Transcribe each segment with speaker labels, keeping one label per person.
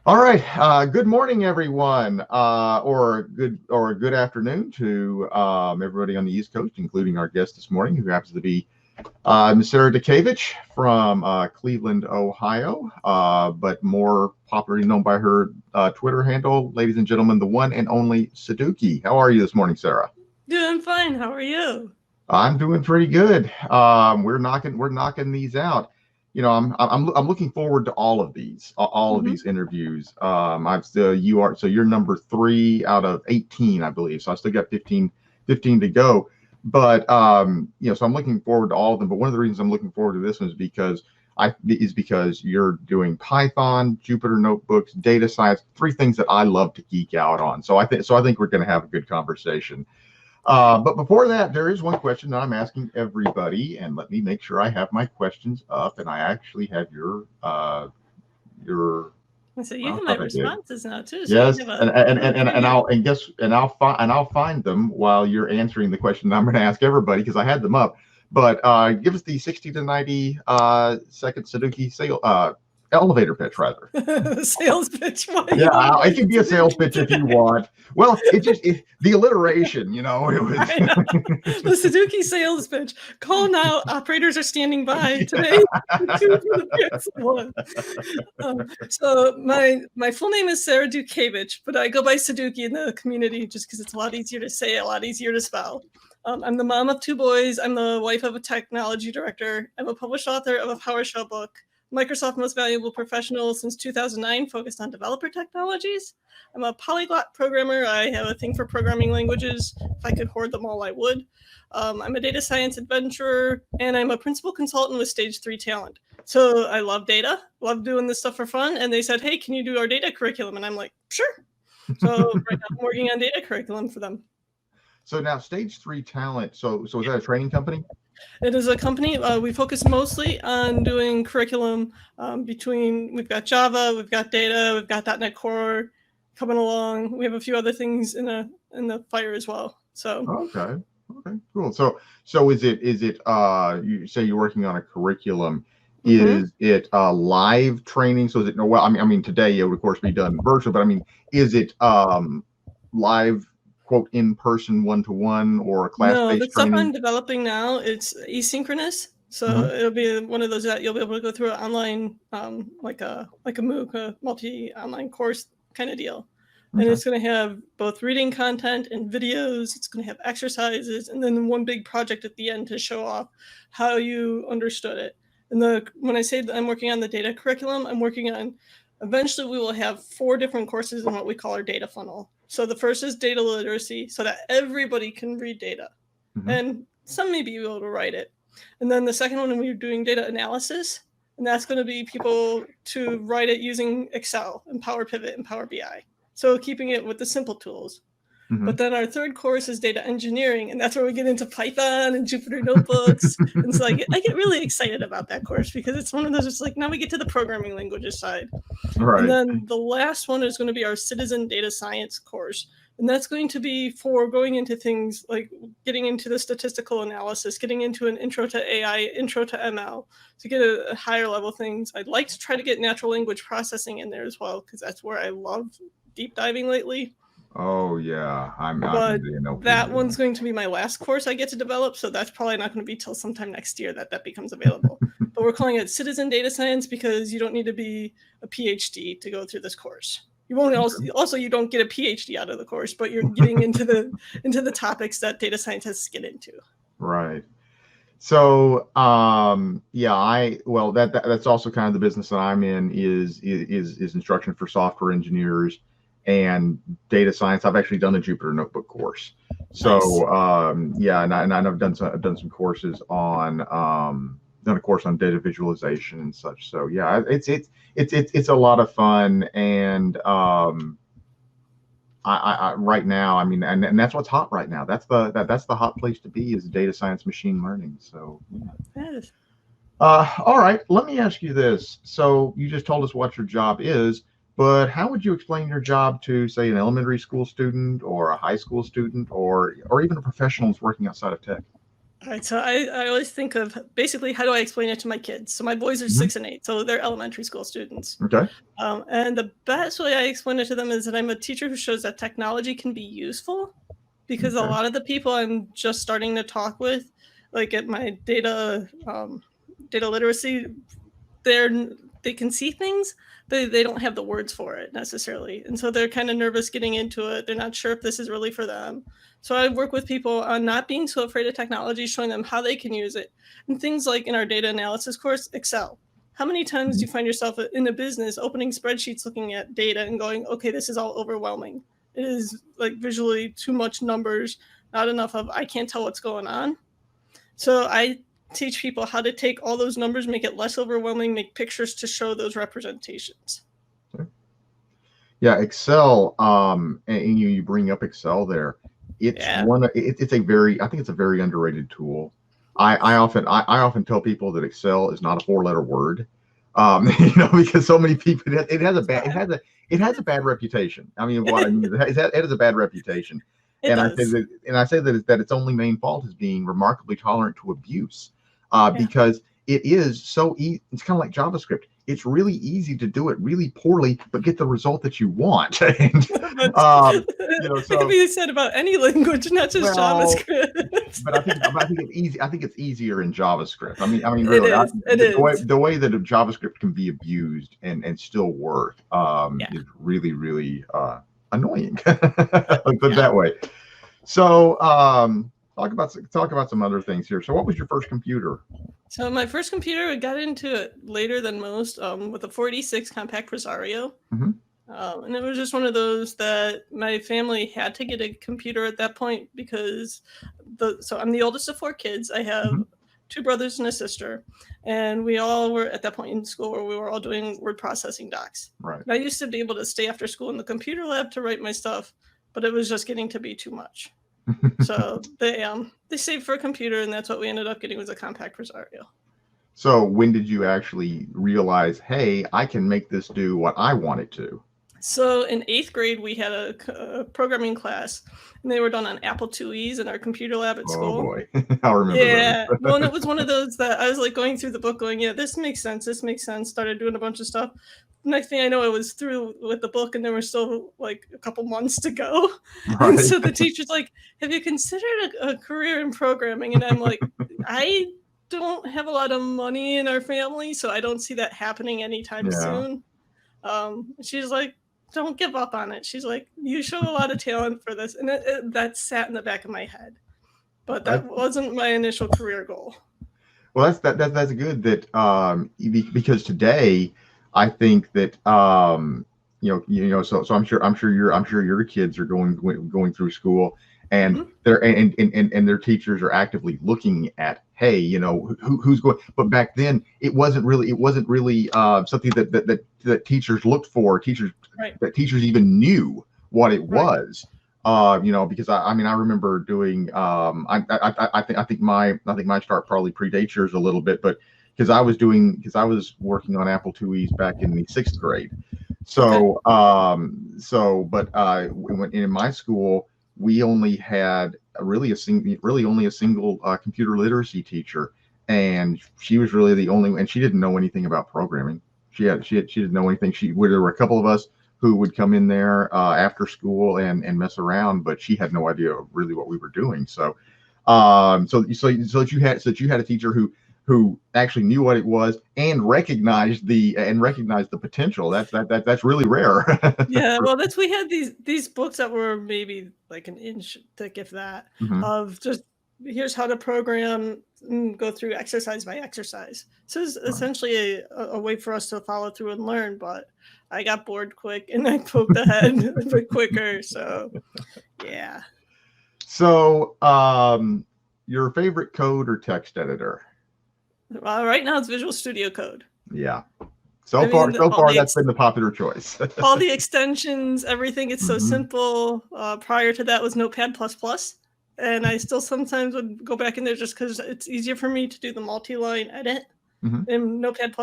Speaker 1: All right. Good morning, everyone, or good afternoon to everybody on the East Coast, including our guest this morning, who happens to be Ms. Sarah Dutkiewicz from Cleveland, Ohio, but more popularly known by her Twitter handle, ladies and gentlemen, the one and only Saduki. How are you this morning, Sarah?
Speaker 2: Doing fine. How are you?
Speaker 1: I'm doing pretty good. We're knocking these out. You know, I'm looking forward to all of these interviews. You're number 3 out of 18, I believe. So I still got 15 to go. But so I'm looking forward to all of them. But one of the reasons I'm looking forward to this one is because you're doing Python, Jupyter notebooks, data science, 3 things that I love to geek out on. So I think we're going to have a good conversation. But before that, there is one question that I'm asking everybody, and let me make sure I have my questions up, and I actually have your.
Speaker 2: So you have my responses now too. So
Speaker 1: yes, I'll find them while you're answering the question I'm going to ask everybody because I had them up. But give us the 60 to 90 second Saduki elevator pitch, rather.
Speaker 2: Sales pitch.
Speaker 1: Yeah, it can be a sales pitch if you want. Well, the alliteration, it was.
Speaker 2: The Saduki sales pitch. Call now. Operators are standing by today. So my full name is Sarah Dutkiewicz, but I go by Saduki in the community just because it's a lot easier to say, a lot easier to spell. I'm the mom of 2 boys. I'm the wife of a technology director. I'm a published author of a PowerShell book. Microsoft Most Valuable Professional since 2009, focused on developer technologies. I'm a polyglot programmer. I have a thing for programming languages. If I could hoard them all, I would. I'm a data science adventurer, and I'm a principal consultant with Stage 3 Talent. So I love data, love doing this stuff for fun. And they said, hey, can you do our data curriculum? And I'm like, sure. So right now I'm working on data curriculum for them.
Speaker 1: So now Stage 3 Talent, so is that a training company?
Speaker 2: It is a company. We focus mostly on doing curriculum we've got Java, we've got data, we've got .NET Core coming along. We have a few other things in the fire as well. So
Speaker 1: okay, cool. So is it you say you're working on a curriculum? Mm-hmm. Is it live training? So is it I mean today it would of course be done virtual, but I mean is it live? Quote in person 1-to-1 or a class-based training?
Speaker 2: No, the stuff I'm developing now, it's asynchronous. So It'll be one of those that you'll be able to go through an online, like a MOOC, a multi-online course kind of deal. And it's going to have both reading content and videos. It's going to have exercises, and then one big project at the end to show off how you understood it. And when I say that I'm working on the data curriculum, I'm working on. Eventually, we will have 4 different courses in what we call our data funnel. So the first is data literacy, so that everybody can read data. And some may be able to write it. And then the second one, we're doing data analysis, and that's going to be people to write it using Excel and Power Pivot and Power BI. So keeping it with the simple tools. But then our third course is data engineering, and that's where we get into Python and Jupyter notebooks. And so I get really excited about that course because it's one of those, it's like now we get to the programming languages side. Right. And then the last one is going to be our citizen data science course. And that's going to be for going into things like getting into the statistical analysis, getting into an intro to AI, intro to ML, to get a higher level things. I'd like to try to get natural language processing in there as well, because that's where I love deep diving lately.
Speaker 1: Oh yeah,
Speaker 2: that one's going to be my last course I get to develop, so that's probably not going to be till sometime next year that becomes available. But we're calling it Citizen Data Science because you don't need to be a PhD to go through this course. You won't also you don't get a PhD out of the course, but you're getting into the topics that data scientists get into.
Speaker 1: Right. So that's also kind of the business that I'm in is instruction for software engineers and data science. I've actually done a Jupyter notebook course. So nice. And I've done some courses on done a course on data visualization and such. So yeah, it's a lot of fun. And I right now, I mean, and that's what's hot right now. That's the hot place to be is data science, machine learning. So yeah.
Speaker 2: Yes.
Speaker 1: All right, let me ask you this. So you just told us what your job is, but how would you explain your job to, say, an elementary school student or a high school student or even a professional who's working outside of tech?
Speaker 2: All right, so I always think of basically how do I explain it to my kids? So my boys are 6 and 8, so they're elementary school students.
Speaker 1: Okay.
Speaker 2: And the best way I explain it to them is that I'm a teacher who shows that technology can be useful, because a
Speaker 1: Okay.
Speaker 2: lot of the people I'm just starting to talk with, like at my data literacy, they can see things, but they don't have the words for it necessarily, and so they're kind of nervous getting into it. They're not sure if this is really for them. So I work with people on not being so afraid of technology, showing them how they can use it, and things like in our data analysis course, Excel. How many times do you find yourself in a business opening spreadsheets, looking at data and going, okay, this is all overwhelming. It is like visually too much numbers, not enough of I can't tell what's going on. So I teach people how to take all those numbers, make it less overwhelming, make pictures to show those representations.
Speaker 1: Yeah, Excel. And you bring up Excel there. It's it's a very, I think it's a very underrated tool. I often tell people that Excel is not a 4-letter word. Because so many people, it has a bad reputation. I mean, what I mean, it has a bad reputation. And I say that its only main fault is being remarkably tolerant to abuse, because it is so easy. It's kind of like JavaScript. It's really easy to do it really poorly, but get the result that you want. And,
Speaker 2: so it can be said about any language, not just JavaScript.
Speaker 1: But I think it's easy. I think it's easier in JavaScript. I mean, really, the way that a JavaScript can be abused and still work is really, really annoying. Put it that way. So talk about some other things here. So what was your first computer?
Speaker 2: So my first computer, I got into it later than most, with a 486 compact Rosario. And it was just one of those that my family had to get a computer at that point, because so I'm the oldest of 4 kids. I have 2 brothers and a sister, and we all were at that point in school where we were all doing word processing docs.
Speaker 1: Right.
Speaker 2: And I used to be able to stay after school in the computer lab to write my stuff, but it was just getting to be too much. So they saved for a computer, and that's what we ended up getting, was a compact Rosario.
Speaker 1: So when did you actually realize, hey, I can make this do what I want it to?
Speaker 2: So in 8th grade, we had a programming class, and they were done on Apple IIes in our computer lab at school.
Speaker 1: Oh boy, I remember.
Speaker 2: Yeah, well, and it was one of those that I was like going through the book, going, yeah, this makes sense. This makes sense. Started doing a bunch of stuff. Next thing I know, I was through with the book, and there were still like a couple months to go. Right. And so the teacher's like, have you considered a career in programming? And I'm like, I don't have a lot of money in our family, so I don't see that happening anytime soon. She's like, don't give up on it. She's like, you show a lot of talent for this. And that sat in the back of my head. But that wasn't my initial career goal.
Speaker 1: Well, that's good that because today I think that so I'm sure your kids are going through school, and their teachers are actively looking at, hey, who's going. But back then it wasn't really something that teachers looked for. That teachers even knew what it was. Because I remember doing I think my start probably predates yours a little bit, but because I was working on Apple IIes back in the 6th grade. So but in my school we only had only a single computer literacy teacher, and she was really the only, and she didn't know anything about programming. She didn't know anything. There were a couple of us who would come in there after school and mess around, but she had no idea really what we were doing. So you had a teacher who actually knew what it was and recognized the potential. That's really rare.
Speaker 2: Yeah, well, we had these books that were maybe like an inch thick, if that, of just here's how to program and go through exercise by exercise. So it's essentially a way for us to follow through and learn, but I got bored quick and I poked ahead a bit quicker. So yeah.
Speaker 1: So your favorite code or text editor?
Speaker 2: Well, right now it's Visual Studio Code.
Speaker 1: Yeah. So far that's been the popular choice.
Speaker 2: All the extensions, everything, it's so simple. Prior to that was Notepad++. And I still sometimes would go back in there just because it's easier for me to do the multi-line edit in Notepad++.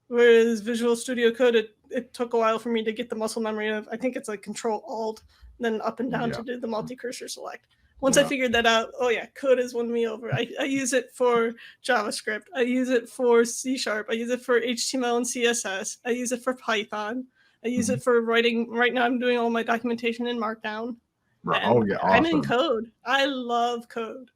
Speaker 2: Whereas Visual Studio Code, it took a while for me to get the muscle memory of, I think it's like Control-Alt, then up and down to do the multi-cursor select. Once I figured that out, oh yeah, code has won me over. I use it for JavaScript. I use it for C#. I use it for HTML and CSS. I use it for Python. I use it for writing. Right now I'm doing all my documentation in Markdown.
Speaker 1: Right.
Speaker 2: And
Speaker 1: Oh yeah,
Speaker 2: I'm in
Speaker 1: awesome.
Speaker 2: code. I love code.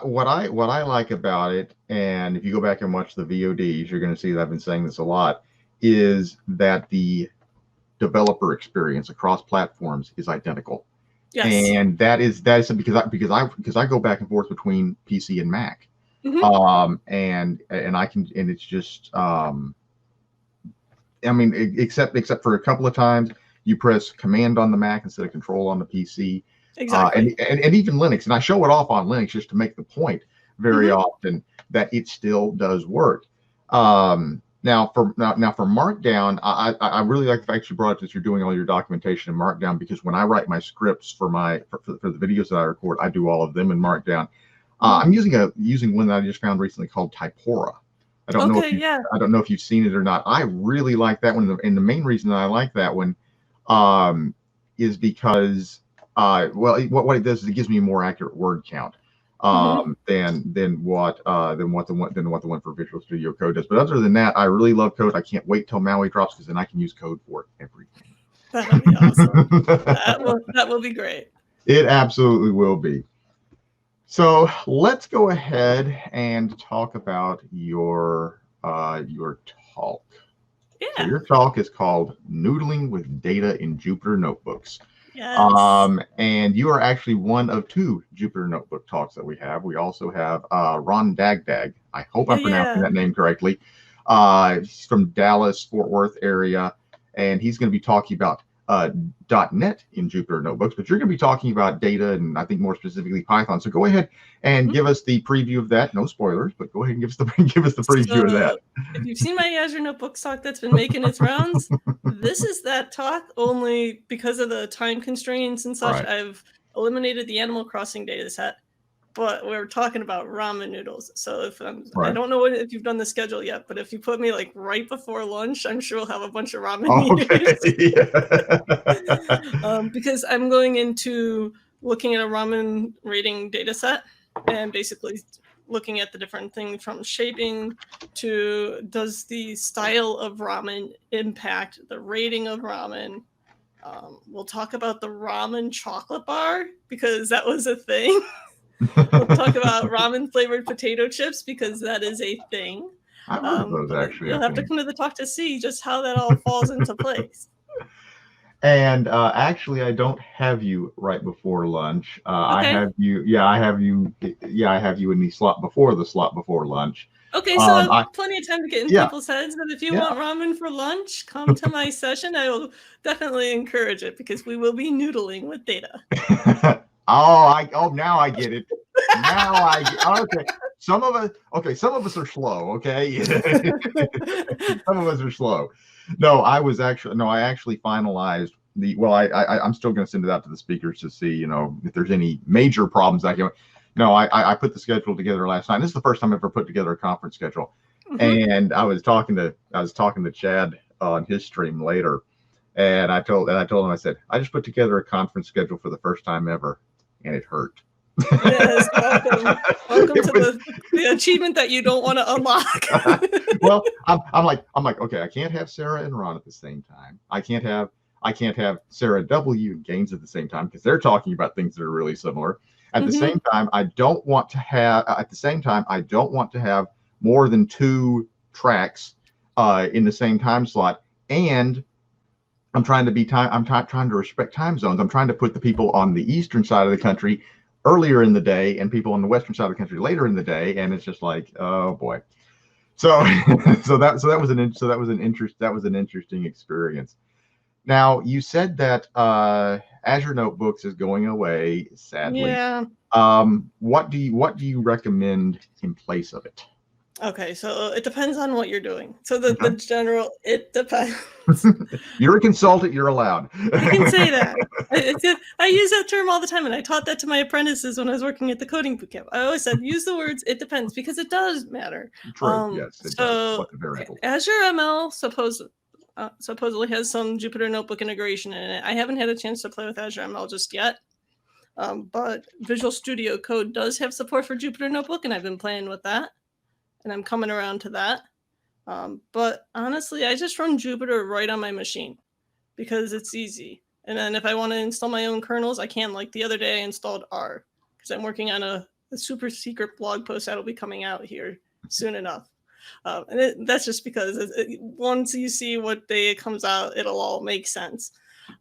Speaker 1: What I like about it, and if you go back and watch the VODs, you're going to see that I've been saying this a lot, is that the developer experience across platforms is identical.
Speaker 2: Yes.
Speaker 1: And that is because I go back and forth between PC and Mac. And I can, and it's just I mean, except for a couple of times you press command on the Mac instead of control on the PC.
Speaker 2: Exactly.
Speaker 1: And even Linux, and I show it off on Linux just to make the point very often that it still does work. Now for Markdown, I really like the fact you brought up that you're doing all your documentation in Markdown, because when I write my scripts for the videos that I record, I do all of them in Markdown. I'm using one that I just found recently called Typora. I don't know if you've seen it or not. I really like that one, and the main reason that I like that one is because what it does is it gives me a more accurate word count than what the one for Visual Studio Code does. But other than that, I really love code. I can't wait till Maui drops, because then I can use code for everything.
Speaker 2: That'll be awesome. that will be great.
Speaker 1: It absolutely will be. So let's go ahead and talk about your talk.
Speaker 2: Yeah.
Speaker 1: So your talk is called Noodling with Data in Jupyter Notebooks.
Speaker 2: Yes.
Speaker 1: And you are actually one of two Jupyter Notebook talks that we have. We also have Ron Dagdag. I hope I'm pronouncing that name correctly. He's from Dallas, Fort Worth area, and he's going to be talking about .NET in Jupyter Notebooks, but you're going to be talking about data, and I think more specifically Python. So go ahead and give us the preview of that. No spoilers, but go ahead and give us the preview of that.
Speaker 2: If you've seen my Azure Notebooks talk that's been making its rounds, this is that talk, only because of the time constraints and such. I've eliminated the Animal Crossing data set, but we're talking about ramen noodles. So if I don't know if you've done the schedule yet, but if you put me like right before lunch, I'm sure we'll have a bunch of ramen eaters. Because I'm going into looking at a ramen rating data set and basically looking at the different things from shaping to does the style of ramen impact the rating of ramen. We'll talk about the ramen chocolate bar, because that was a thing. We'll talk about ramen flavored potato chips, because that is a thing.
Speaker 1: I've heard of those, actually.
Speaker 2: You'll have to come to the talk to see just how that all falls into place.
Speaker 1: And actually, I don't have you right before lunch. I have you. I have you in the slot before lunch.
Speaker 2: Okay, so I have plenty of time to get in people's heads. But if you want ramen for lunch, come to my session. I will definitely encourage it, because we will be noodling with data.
Speaker 1: Now I get it. Okay. Some of us are slow. Okay. Some of us are slow. I actually finalized I'm still going to send it out to the speakers to see, if there's any major problems I put the schedule together last night. This is the first time I've ever put together a conference schedule. And I was talking to Chad on his stream later, and I told him, I said, I just put together a conference schedule for the first time ever, and it hurt.
Speaker 2: Yes, welcome to the achievement that you don't want to unlock.
Speaker 1: Well, I'm like, okay, I can't have Sarah and Ron at the same time. I can't have Sarah W and Gaines at the same time, because they're talking about things that are really similar. At the same time, I don't want to have more than 2 tracks in the same time slot. And I'm trying to respect time zones. I'm trying to put the people on the eastern side of the country earlier in the day and people on the western side of the country later in the day, and it's just like, oh boy. So that was an interesting experience. Now, you said that Azure Notebooks is going away, sadly.
Speaker 2: Yeah.
Speaker 1: What do you recommend in place of it?
Speaker 2: Okay, so it depends on what you're doing. So the general, it depends.
Speaker 1: You're a consultant, you're allowed.
Speaker 2: I can say that. I use that term all the time, and I taught that to my apprentices when I was working at the coding bootcamp. I always said, use the words, it depends, because it does matter.
Speaker 1: True, yes, it does.
Speaker 2: Azure ML supposedly has some Jupyter Notebook integration in it. I haven't had a chance to play with Azure ML just yet. But Visual Studio Code does have support for Jupyter Notebook, and I've been playing with that, and I'm coming around to that. But honestly, I just run Jupyter right on my machine because it's easy. And then if I want to install my own kernels, I can. Like the other day, I installed R because I'm working on a super secret blog post that'll be coming out here soon enough. That's just because once you see what day it comes out, it'll all make sense.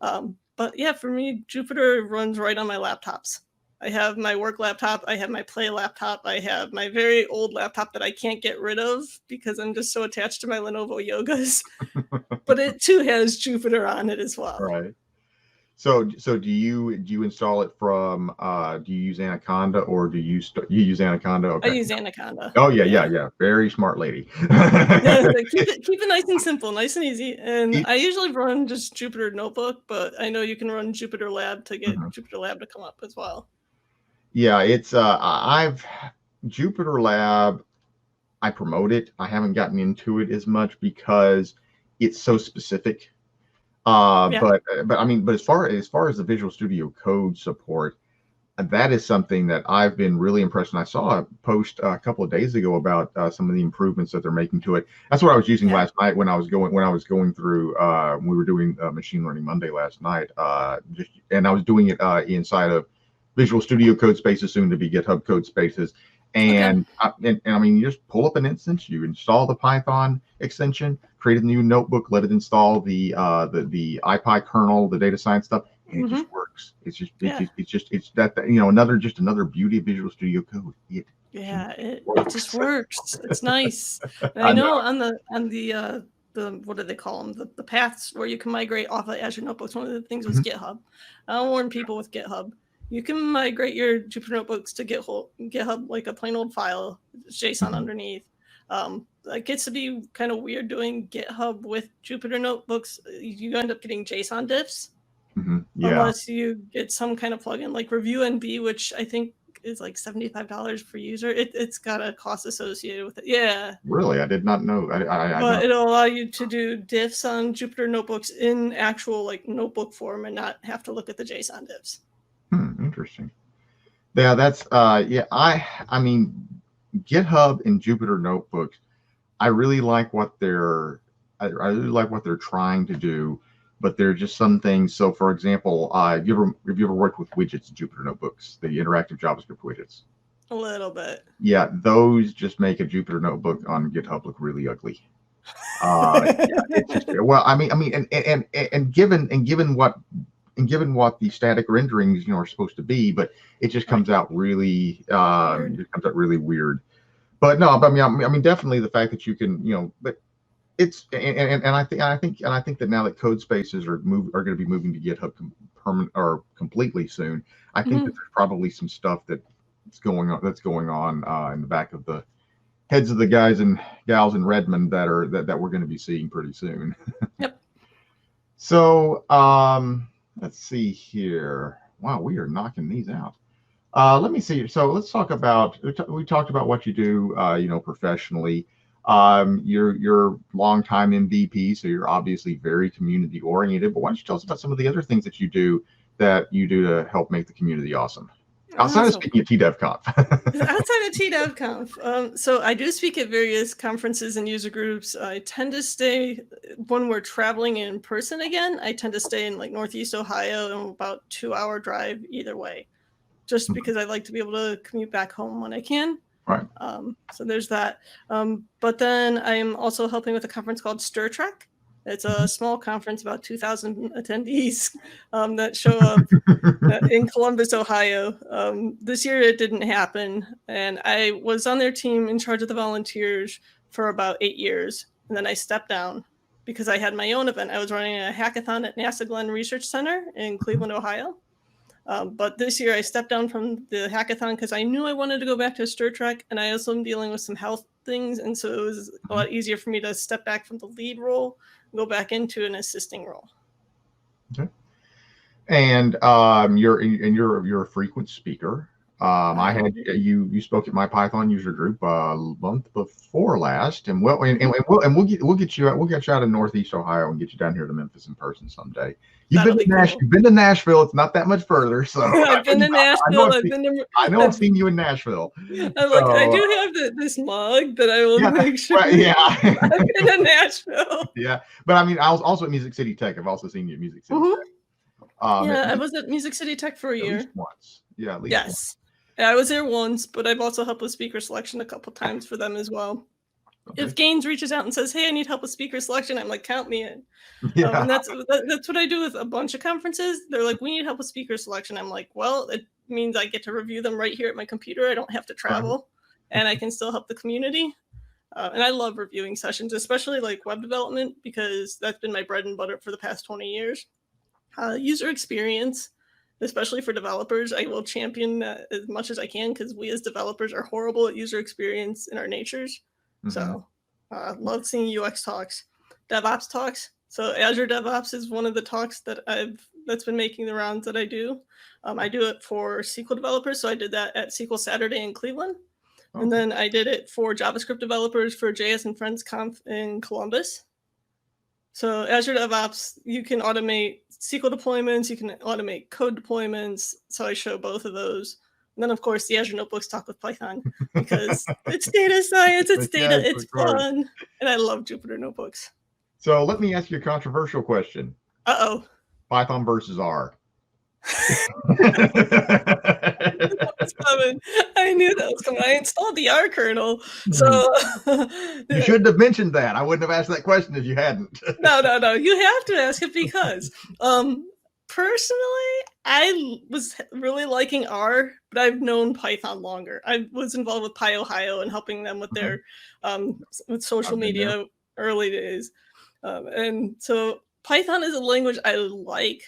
Speaker 2: But yeah, for me, Jupyter runs right on my laptops. I have my work laptop, I have my play laptop, I have my very old laptop that I can't get rid of because I'm just so attached to my Lenovo Yogas. But it too has Jupyter on it as well.
Speaker 1: Right. So do you install it from do you use Anaconda or do you use Anaconda? Okay.
Speaker 2: I use Anaconda.
Speaker 1: Oh yeah. Very smart lady.
Speaker 2: Yeah, keep it nice and simple, nice and easy. And I usually run just Jupyter Notebook, but I know you can run Jupyter Lab to get Jupyter Lab to come up as well.
Speaker 1: Yeah, it's Jupyter Lab, I promote it. I haven't gotten into it as much because it's so specific. But as far as the Visual Studio Code support, that is something that I've been really impressed. And I saw a post a couple of days ago about some of the improvements that they're making to it. That's what I was using last night when I was going through. We were doing Machine Learning Monday last night, and I was doing it inside of Visual Studio Code Spaces, soon to be GitHub Code Spaces. And, and I mean, you just pull up an instance, you install the Python extension, create a new notebook, let it install the IPy kernel, the data science stuff, and it just works. It's another beauty of Visual Studio Code. It
Speaker 2: just works. It's nice. And I know on the what do they call them? The paths where you can migrate off of Azure Notebooks. One of the things was GitHub. I'll warn people with GitHub. You can migrate your Jupyter Notebooks to GitHub like a plain old file, JSON underneath. It gets to be kind of weird doing GitHub with Jupyter Notebooks. You end up getting JSON diffs. Unless you get some kind of plugin like ReviewNB, which I think is like $75 per user. It's got a cost associated with it. Yeah.
Speaker 1: Really? I did not know.
Speaker 2: But it'll allow you to do diffs on Jupyter Notebooks in actual like notebook form and not have to look at the JSON diffs.
Speaker 1: Interesting. Yeah, that's I mean, GitHub and Jupyter Notebooks, I really like what they're trying to do, but there are just some things. So for example, have you ever worked with widgets in Jupyter Notebooks, the interactive JavaScript widgets?
Speaker 2: A little bit.
Speaker 1: Yeah, those just make a Jupyter Notebook on GitHub look really ugly. It's just, well, I mean, and given what the static renderings are supposed to be, but it just comes out really weird. But no, but I mean definitely the fact that you can, but it's and I think that now that code spaces are going to be moving to GitHub completely soon, I think that there's probably some stuff that's going on in the back of the heads of the guys and gals in Redmond that we're going to be seeing pretty soon.
Speaker 2: Yep.
Speaker 1: So let's see here. Wow, we are knocking these out. Let me see. So let's talk about. We talked about what you do, professionally. You're longtime MVP, so you're obviously very community oriented. But why don't you tell us about some of the other things that you do to help make the community awesome? Outside of speaking at TDevConf.
Speaker 2: Outside of TDevConf. So I do speak at various conferences and user groups. I tend to stay, when we're traveling in person again, I tend to stay in like Northeast Ohio and about 2-hour drive either way, just because I like to be able to commute back home when I can.
Speaker 1: Right.
Speaker 2: So there's that. But then I'm also helping with a conference called Stir Trek. It's a small conference, about 2,000 attendees that show up in Columbus, Ohio. This year it didn't happen. And I was on their team in charge of the volunteers for about 8 years. And then I stepped down because I had my own event. I was running a hackathon at NASA Glenn Research Center in Cleveland, Ohio. But this year I stepped down from the hackathon because I knew I wanted to go back to Stir Trek. And I also am dealing with some health things. And so it was a lot easier for me to step back from the lead role, go back into an assisting role.
Speaker 1: Okay. And you're a frequent speaker. I had you spoke at my Python user group month before last, and we'll get you out of Northeast Ohio and get you down here to Memphis in person someday. You've been to Nashville. Cool. You've been to Nashville. It's not that much further. So
Speaker 2: I've been to Nashville.
Speaker 1: I know I've seen you in Nashville.
Speaker 2: I do have this mug that I will make sure.
Speaker 1: Yeah,
Speaker 2: I've been to Nashville.
Speaker 1: Yeah, but I mean, I was also at Music City Tech. I've also seen you at Music City Tech.
Speaker 2: I was at Music City Tech for a year.
Speaker 1: At least once. Yeah, at least
Speaker 2: once. Yeah, I was there once, but I've also helped with speaker selection a couple times for them as well. Okay. If Gaines reaches out and says, "Hey, I need help with speaker selection," I'm like, "Count me in." Yeah. And that's what I do with a bunch of conferences. They're like, "We need help with speaker selection." I'm like, "Well, it means I get to review them right here at my computer. I don't have to travel, and I can still help the community." And I love reviewing sessions, especially like web development, because that's been my bread and butter for the past 20 years. User experience, especially for developers, I will champion as much as I can, because we as developers are horrible at user experience in our natures. So love seeing UX talks, DevOps talks. So Azure DevOps is one of the talks that's been making the rounds that I do. I do it for SQL developers. So I did that at SQL Saturday in Cleveland. Okay. And then I did it for JavaScript developers for JS and Friends Conf in Columbus. So Azure DevOps, you can automate SQL deployments, you can automate code deployments. So I show both of those. And then, of course, the Azure Notebooks talk with Python, because it's data science, it's data, it's fun. And I love Jupyter Notebooks.
Speaker 1: So let me ask you a controversial question.
Speaker 2: Uh-oh.
Speaker 1: Python versus R.
Speaker 2: I knew that was coming. I installed the R kernel. So
Speaker 1: you shouldn't have mentioned that. I wouldn't have asked that question if you hadn't.
Speaker 2: No. You have to ask it, because personally, I was really liking R, but I've known Python longer. I was involved with PyOhio and helping them with their with social media early days. And so Python is a language I like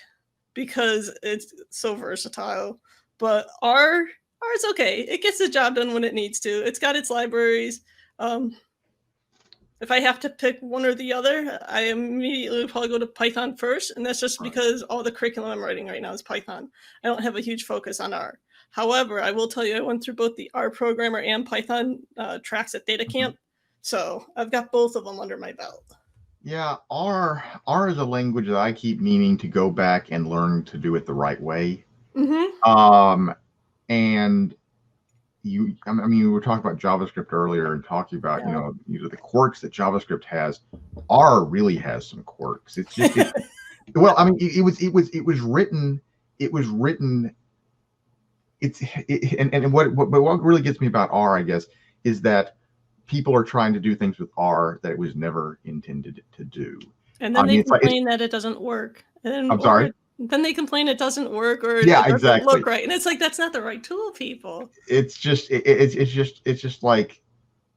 Speaker 2: because it's so versatile. But R is okay. It gets the job done when it needs to. It's got its libraries. If I have to pick one or the other, I immediately would probably go to Python first. And that's just because all the curriculum I'm writing right now is Python. I don't have a huge focus on R. However, I will tell you, I went through both the R programmer and Python tracks at TDevConf. So I've got both of them under my belt.
Speaker 1: Yeah, R is a language that I keep meaning to go back and learn to do it the right way. And I mean, we were talking about JavaScript earlier and talking about, the quirks that JavaScript has. R really has some quirks. It's just, well, I mean, it was written. And what really gets me about R, I guess, is that people are trying to do things with R that it was never intended to do.
Speaker 2: And then they complain that it doesn't work.
Speaker 1: I'm sorry?
Speaker 2: Then they complain it doesn't work, or it
Speaker 1: doesn't
Speaker 2: look right. And it's like, that's not the right tool, people.
Speaker 1: It's just like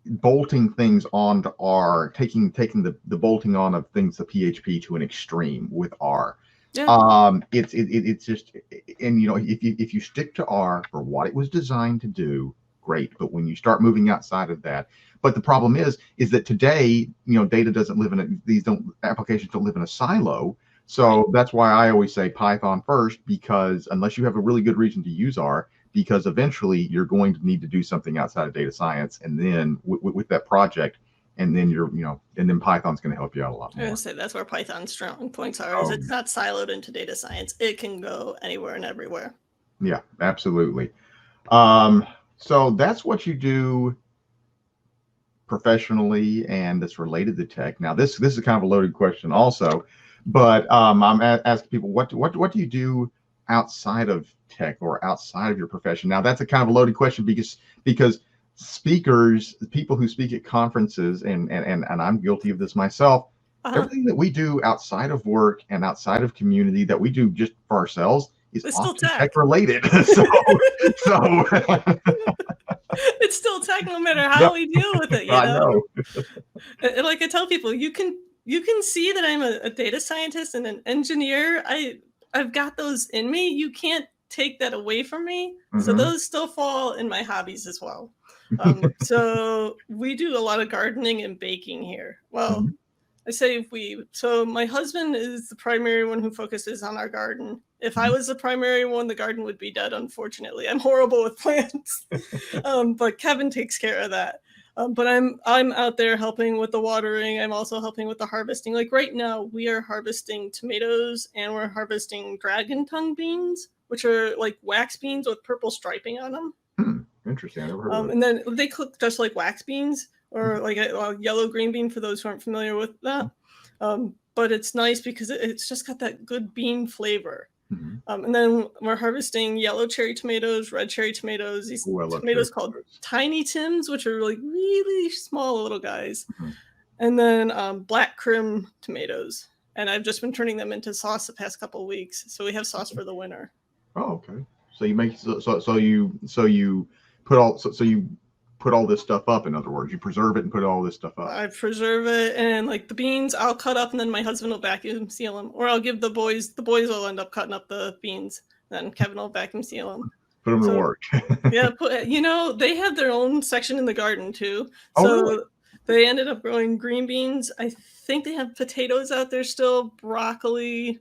Speaker 1: bolting things onto R, taking the bolting on of things to PHP to an extreme with R. Yeah. It's just, and if you stick to R for what it was designed to do, great. But when you start moving outside of that, but the problem is that today, data doesn't live in applications don't live in a silo. So that's why I always say Python first, because unless you have a really good reason to use R, because eventually you're going to need to do something outside of data science, and then with that project, and then and then Python's going to help you out a lot more.
Speaker 2: I was going to say that's where Python's strong points are. Is it's not siloed into data science. It can go anywhere and everywhere.
Speaker 1: Yeah, absolutely. So that's what you do professionally, and that's related to tech. Now, this is kind of a loaded question also, but I'm asking people, what do you do outside of tech or outside of your profession? Now, that's a kind of a loaded question because speakers, people who speak at conferences, and I'm guilty of this myself, everything that we do outside of work and outside of community that we do just for ourselves is often tech related. so
Speaker 2: it's still tech no matter how we deal with it.
Speaker 1: I know.
Speaker 2: Like I tell people, you can see that I'm a data scientist and an engineer. I've got those in me. You can't take that away from me. So those still fall in my hobbies as well. So we do a lot of gardening and baking here. Well, I say we. So my husband is the primary one who focuses on our garden. If I was the primary one, the garden would be dead, unfortunately. I'm horrible with plants. But Kevin takes care of that. But I'm out there helping with the watering. I'm also helping with the harvesting. Like right now, we are harvesting tomatoes and we're harvesting dragon tongue beans, which are like wax beans with purple striping on them.
Speaker 1: Interesting. I never heard of it.
Speaker 2: And then they cook just like wax beans, or like a yellow green bean for those who aren't familiar with that. But it's nice because it's just got that good bean flavor. And then we're harvesting yellow cherry tomatoes, red cherry tomatoes, these tomatoes called Tiny Tims, which are like really small little guys. And then black crim tomatoes. And I've just been turning them into sauce the past couple of weeks. So we have sauce for the winter.
Speaker 1: Oh, okay. So you make you put all this stuff up. In other words, you preserve it and put all this stuff up.
Speaker 2: I preserve it, and like the beans, I'll cut up, and then my husband will vacuum seal them, or I'll give the boys. The boys will end up cutting up the beans, then Kevin will vacuum seal them.
Speaker 1: Put them to work.
Speaker 2: Yeah, they have their own section in the garden too.
Speaker 1: Oh,
Speaker 2: So
Speaker 1: really?
Speaker 2: they ended up growing green beans. I think they have potatoes out there still, broccoli,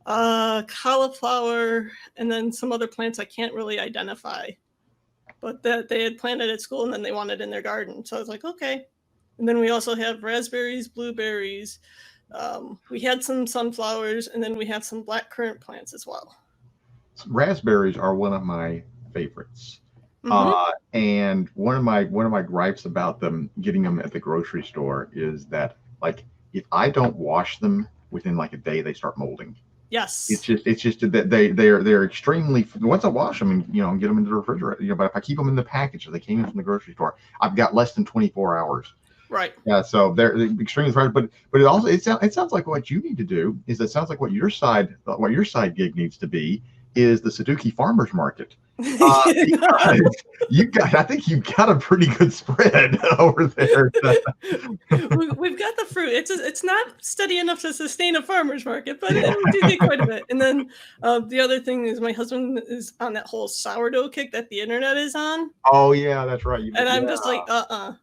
Speaker 2: cauliflower, and then some other plants I can't really identify. But that they had planted at school and then they wanted in their garden. So I was like, okay. And then we also have raspberries, blueberries. We had some sunflowers, and then we have some black currant plants as well.
Speaker 1: Raspberries are one of my favorites. And one of my gripes about them, getting them at the grocery store, is that like if I don't wash them within like a day, they start molding.
Speaker 2: Yes.
Speaker 1: It's just that they're extremely, once I wash them and get them into the refrigerator, but if I keep them in the package or they came in from the grocery store, I've got less than 24 hours.
Speaker 2: Right.
Speaker 1: Yeah. So they're extremely fresh, but it sounds like what you need to do is, it sounds like what your side gig needs to be is the Saduki Farmers Market. I think you've got a pretty good spread over there.
Speaker 2: We've got the fruit. It's not steady enough to sustain a farmer's market, but it do get quite a bit. And then the other thing is my husband is on that whole sourdough kick that the internet is on.
Speaker 1: Oh yeah, that's right.
Speaker 2: I'm just like,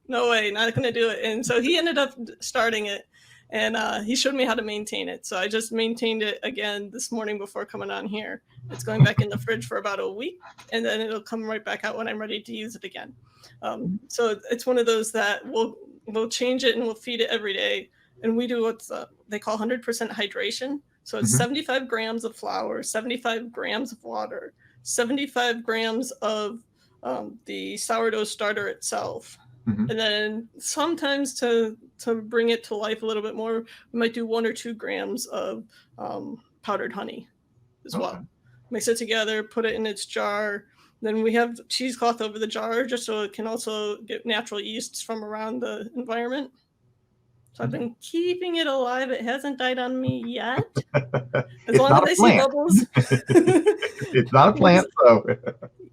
Speaker 2: no way, not going to do it. And so he ended up starting it. And he showed me how to maintain it. So I just maintained it again this morning before coming on here. It's going back in the fridge for about a week, and then it'll come right back out when I'm ready to use it again. So it's one of those that we'll change it and we'll feed it every day. And we do what they call 100% hydration. So it's 75 grams of flour, 75 grams of water, 75 grams of the sourdough starter itself. And then sometimes to bring it to life a little bit more, we might do 1 or 2 grams of powdered honey as well. Mix it together, put it in its jar. Then we have cheesecloth over the jar just so it can also get natural yeasts from around the environment. So I've been keeping it alive. It hasn't died on me yet. As long as I see bubbles.
Speaker 1: It's not a plant, so.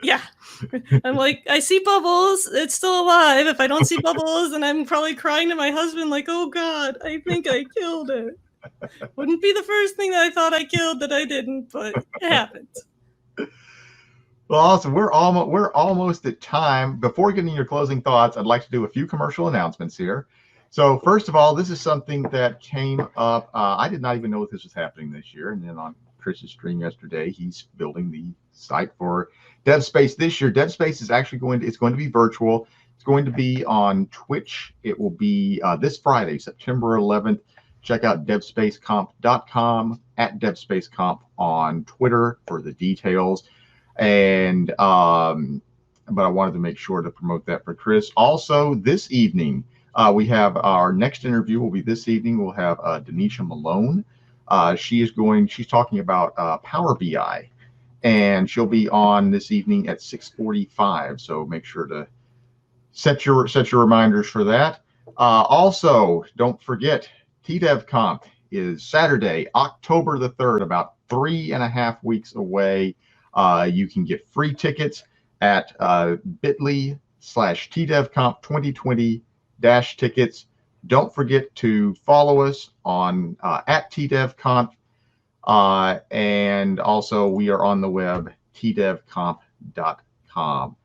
Speaker 2: Yeah. I'm like, I see bubbles. It's still alive. If I don't see bubbles, then I'm probably crying to my husband like, oh God, I think I killed it. Wouldn't be the first thing that I thought I killed that I didn't, but it happens.
Speaker 1: Well, awesome. We're almost at time. Before getting your closing thoughts, I'd like to do a few commercial announcements here. So first of all, this is something that came up. I did not even know this was happening this year. And then on Chris's stream yesterday, he's building the site for DevSpace this year. DevSpace is actually going to be virtual. It's going to be on Twitch. It will be this Friday, September 11th. Check out devspaceconf.com, at devspaceconf on Twitter for the details. And but I wanted to make sure to promote that for Chris. Also, this evening, we have our next interview will be this evening. We'll have Denisha Malone. She's talking about Power BI, and she'll be on this evening at 6:45. So make sure to set your reminders for that. Also, don't forget, TDevConf is Saturday, October the 3rd, about 3.5 weeks away. You can get free tickets at bit.ly/TDevConf 2020-tickets. Don't forget to follow us on at TDevConf. And also we are on the web, tdevconf.com.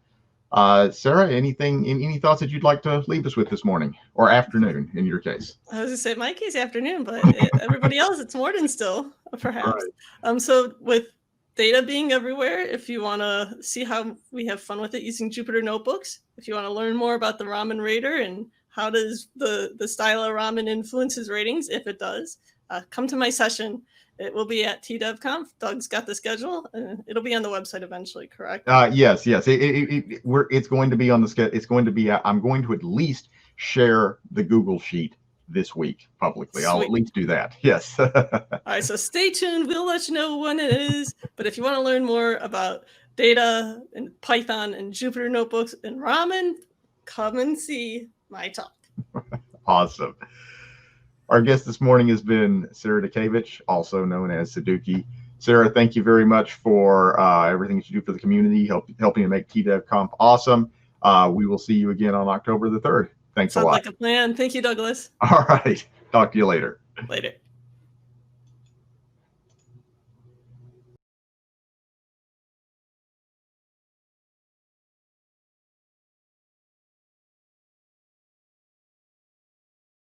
Speaker 1: Sarah, any thoughts that you'd like to leave us with this morning or afternoon in your case?
Speaker 2: I was gonna say my case afternoon, but everybody else it's morning still, perhaps.
Speaker 1: Right.
Speaker 2: So with data being everywhere, if you want to see how we have fun with it using Jupyter notebooks, if you want to learn more about the ramen rater and how does the style of ramen influences ratings, if it does, come to my session. It will be at TDevConf. Doug's got the schedule, and it'll be on the website eventually, correct?
Speaker 1: Yes. It's going to be on the schedule. It's going to be. I'm going to at least share the Google Sheet this week publicly. Sweet. I'll at least do that. Yes.
Speaker 2: All right. So stay tuned. We'll let you know when it is. But if you want to learn more about data and Python and Jupyter notebooks and ramen, come and see my talk.
Speaker 1: Awesome. Our guest this morning has been Sarah Dutkiewicz, also known as Saduki. Sarah, thank you very much for everything that you do for the community, helping to make TDevConf awesome. We will see you again on October the 3rd. Thanks a lot.
Speaker 2: Sounds like a plan. Thank you, Douglas.
Speaker 1: All right. Talk to you later.
Speaker 2: Later.